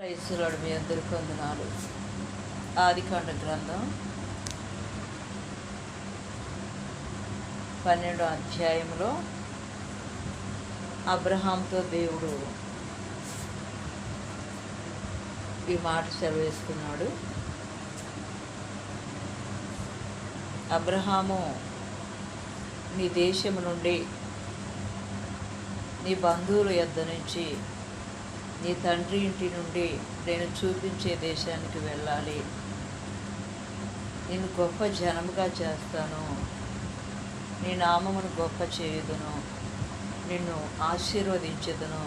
క్రైస్తవుడు మీ అందరికీ వందనాలు. ఆదికాండ గ్రంథం 12వ అధ్యాయంలో అబ్రహాంతో దేవుడు ఈ మాట సెలవిస్తున్నాడు. అబ్రహాము, నీ దేశము నుండి, నీ బంధువుల యొద్ద నుంచి, నీ తండ్రి ఇంటి నుండి నేను చూపించే దేశానికి వెళ్ళాలి. నేను గొప్ప జనముగా చేస్తాను, నీ నామమును గొప్ప చేయుదును, నిన్ను ఆశీర్వదించుదును.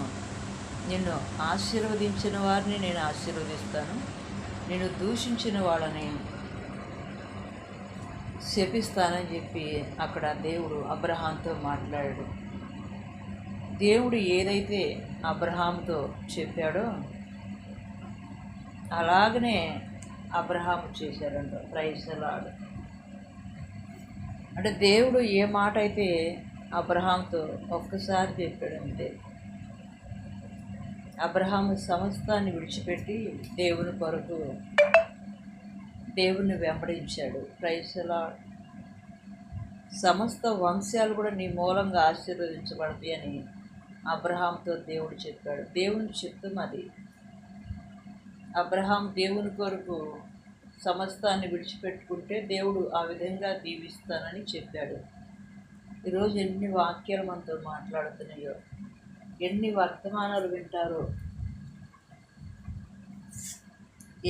నిన్ను ఆశీర్వదించిన వారిని నేను ఆశీర్వదిస్తాను, నిన్ను దూషించిన వాళ్ళని శపిస్తానని చెప్పి అక్కడ దేవుడు అబ్రహాంతో మాట్లాడాడు. దేవుడు ఏదైతే అబ్రహాముతో చెప్పాడో అలాగనే అబ్రహాము చేశాడంట. Praise the Lord. అంటే దేవుడు ఏ మాట అయితే అబ్రహాంతో ఒక్కసారి చెప్పాడంటే అబ్రహాము సమస్తాన్ని విడిచిపెట్టి దేవుని కొరకు దేవుణ్ణి వెంబడించాడు. Praise the lord. సమస్త వంశాలు కూడా నీ మూలంగా ఆశీర్వదించబడతాయి అని అబ్రహాంతో దేవుడు చెప్పాడు. దేవుని చిత్తం అది. అబ్రహాం దేవుని కొరకు సమస్తాన్ని విడిచిపెట్టుకుంటే దేవుడు ఆ విధంగా దీవిస్తానని చెప్పాడు. ఈరోజు ఎన్ని వాక్యాలు మనతో మాట్లాడుతున్నాయో, ఎన్ని వర్తమానాలు వింటారో,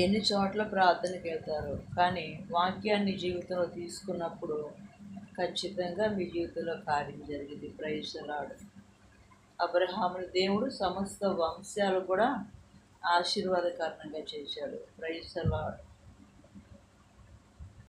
ఎన్ని చోట్ల ప్రార్థనకి వెళ్తారో, కానీ వాక్యాన్ని జీవితంలో తీసుకున్నప్పుడు ఖచ్చితంగా మీ జీవితంలో కార్యం జరిగింది. Praise the lord. అబ్రహాముని దేవుడు సమస్త వంశాలు కూడా ఆశీర్వాదకరంగా చేశాడు. Praise the lord.